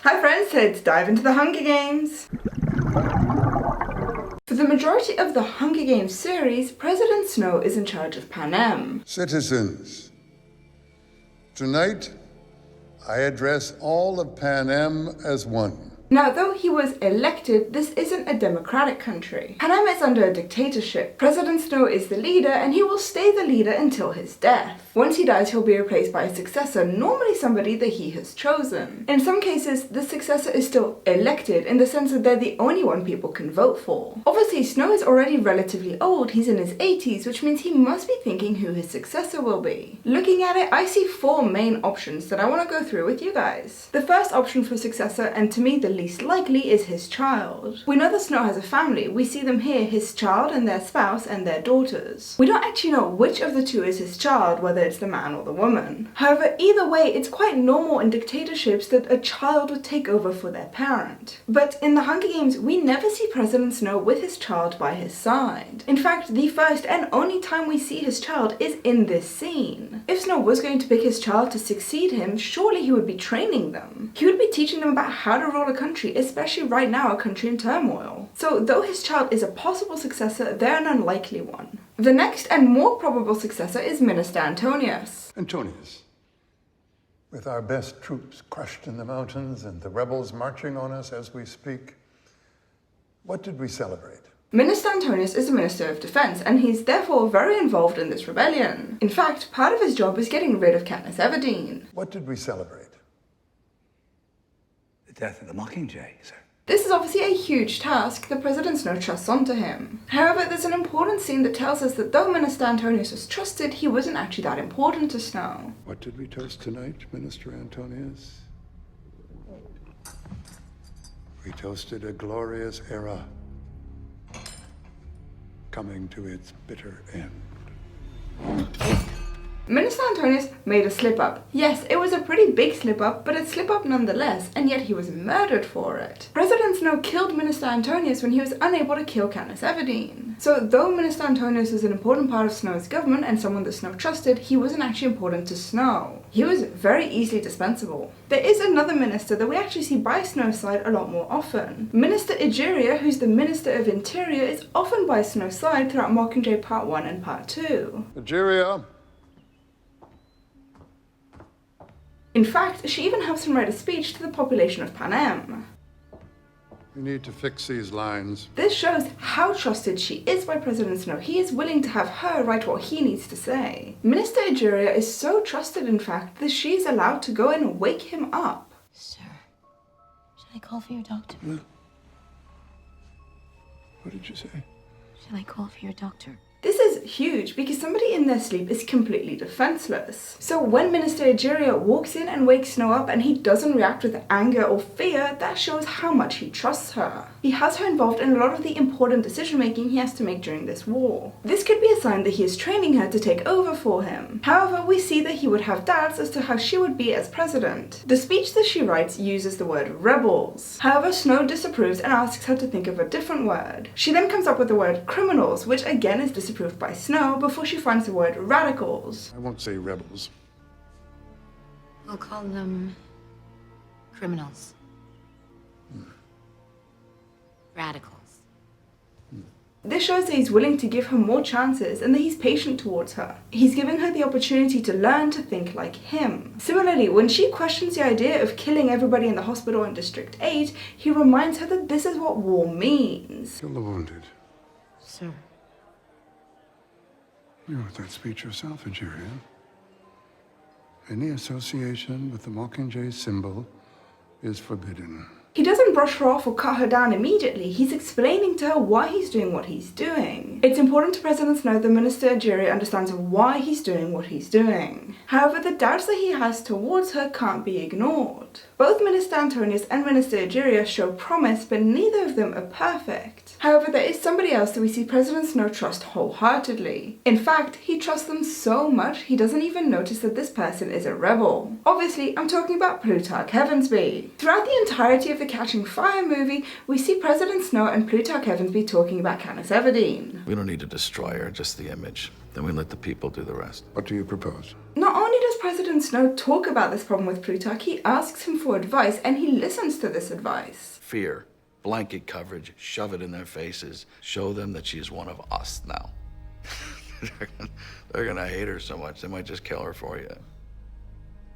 Hi friends, let's dive into the Hunger Games. For the majority of the Hunger Games series, President Snow is in charge of Panem. Citizens, tonight I address all of Panem as one. Now, though he was elected, this isn't a democratic country. Panem is under a dictatorship. President Snow is the leader, and he will stay the leader until his death. Once he dies, he'll be replaced by a successor, normally somebody that he has chosen. In some cases, the successor is still elected, in the sense that they're the only one people can vote for. Obviously, Snow is already relatively old, he's in his 80s, which means he must be thinking who his successor will be. Looking at it, I see four main options that I want to go through with you guys. The first option for successor, and to me the least likely, is his child. We know that Snow has a family. We see them here, his child and their spouse and their daughters. We don't actually know which of the two is his child, whether it's the man or the woman. However, either way, it's quite normal in dictatorships that a child would take over for their parent. But in the Hunger Games, we never see President Snow with his child by his side. In fact, the first and only time we see his child is in this scene. If Snow was going to pick his child to succeed him, surely he would be training them. He would be teaching them about how to rule a country, especially right now, a country in turmoil. So though his child is a possible successor, they're an unlikely one. The next and more probable successor is Minister Antonius. Antonius, with our best troops crushed in the mountains and the rebels marching on us as we speak, what did we celebrate? Minister Antonius is the Minister of Defense, and he's therefore very involved in this rebellion. In fact, part of his job is getting rid of Katniss Everdeen. What did we celebrate? The death of the Mockingjay, sir. This is obviously a huge task that President Snow trusts onto him. However, there's an important scene that tells us that though Minister Antonius was trusted, he wasn't actually that important to Snow. What did we toast tonight, Minister Antonius? We toasted a glorious era coming to its bitter end. Minister Antonius made a slip-up. Yes, it was a pretty big slip-up, but a slip-up nonetheless, and yet he was murdered for it. President Snow killed Minister Antonius when he was unable to kill Katniss Everdeen. So though Minister Antonius was an important part of Snow's government and someone that Snow trusted, he wasn't actually important to Snow. He was very easily dispensable. There is another minister that we actually see by Snow's side a lot more often. Minister Egeria, who's the Minister of Interior, is often by Snow's side throughout Mockingjay Part 1 and Part 2. Egeria. In fact, she even helps him write a speech to the population of Panem. You need to fix these lines. This shows how trusted she is by President Snow. He is willing to have her write what he needs to say. Minister Egeria is so trusted, in fact, that she is allowed to go in and wake him up. Sir, should I call for your doctor? What did you say? Should I call for your doctor? This is huge because somebody in their sleep is completely defenseless. So when Minister Egeria walks in and wakes Snow up and he doesn't react with anger or fear, that shows how much he trusts her. He has her involved in a lot of the important decision making he has to make during this war. This could be a sign that he is training her to take over for him. However, we see that he would have doubts as to how she would be as president. The speech that she writes uses the word rebels. However, Snow disapproves and asks her to think of a different word. She then comes up with the word criminals, which again is disapproved by Snow before she finds the word radicals. I won't say rebels. We'll call them criminals. Radicals. This shows that he's willing to give her more chances and that he's patient towards her. He's giving her the opportunity to learn to think like him. Similarly, when she questions the idea of killing everybody in the hospital in District 8, he reminds her that this is what war means. Kill the wounded. Sir. You wrote that speech yourself, Egeria. Any association with the Mockingjay symbol is forbidden. He doesn't brush her off or cut her down immediately. He's explaining to her why he's doing what he's doing. It's important to President Snow that Minister Egeria understands why he's doing what he's doing. However, the doubts that he has towards her can't be ignored. Both Minister Antonius and Minister Egeria show promise, but neither of them are perfect. However, there is somebody else that we see President Snow trust wholeheartedly. In fact, he trusts them so much he doesn't even notice that this person is a rebel. Obviously, I'm talking about Plutarch Heavensbee. Throughout the entirety of the Catching Fire movie, we see President Snow and Plutarch Heavensbee talking about Katniss Everdeen. We don't need to destroy her, just the image. Then we let the people do the rest. What do you propose? Not only does President Snow talk about this problem with Plutarch, he asks him for advice and he listens to this advice. Fear, blanket coverage, shove it in their faces, show them that she's one of us now. They're gonna hate her so much, they might just kill her for you.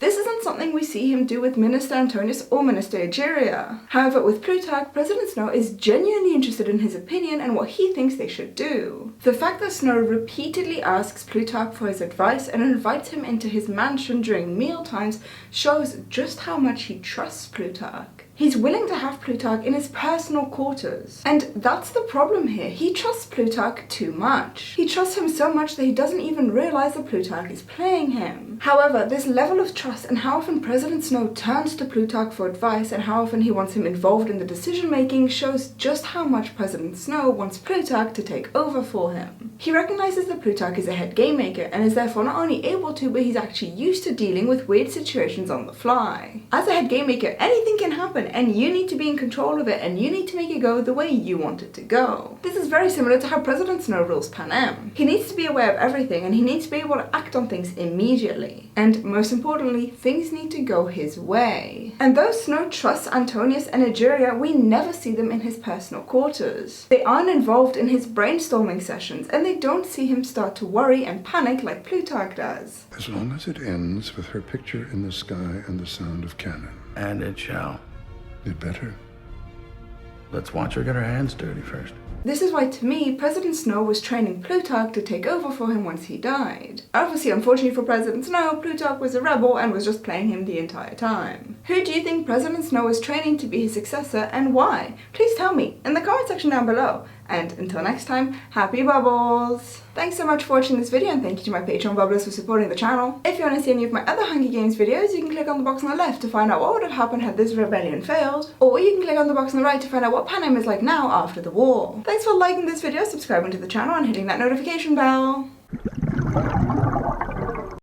This isn't something we see him do with Minister Antonius or Minister Egeria. However, with Plutarch, President Snow is genuinely interested in his opinion and what he thinks they should do. The fact that Snow repeatedly asks Plutarch for his advice and invites him into his mansion during meal times shows just how much he trusts Plutarch. He's willing to have Plutarch in his personal quarters. And that's the problem here. He trusts Plutarch too much. He trusts him so much that he doesn't even realize that Plutarch is playing him. However, this level of trust and how often President Snow turns to Plutarch for advice and how often he wants him involved in the decision making shows just how much President Snow wants Plutarch to take over for him. He recognizes that Plutarch is a head game maker and is therefore not only able to, but he's actually used to dealing with weird situations on the fly. As a head game maker, anything can happen and you need to be in control of it and you need to make it go the way you want it to go. This is very similar to how President Snow rules Panem. He needs to be aware of everything and he needs to be able to act on things immediately. And most importantly, things need to go his way. And though Snow trusts Antonius and Egeria, we never see them in his personal quarters. They aren't involved in his brainstorming sessions and they don't see him start to worry and panic like Plutarch does. As long as it ends with her picture in the sky and the sound of cannon. And it shall. It better. Let's watch her get her hands dirty first. This is why, to me, President Snow was training Plutarch to take over for him once he died. Obviously, unfortunately for President Snow, Plutarch was a rebel and was just playing him the entire time. Who do you think President Snow was training to be his successor and why? Please tell me in the comment section down below. And until next time, happy bubbles! Thanks so much for watching this video and thank you to my Patreon bubblers for supporting the channel. If you want to see any of my other Hunger Games videos, you can click on the box on the left to find out what would have happened had this rebellion failed. Or you can click on the box on the right to find out what Panem is like now after the war. Thanks for liking this video, subscribing to the channel and hitting that notification bell.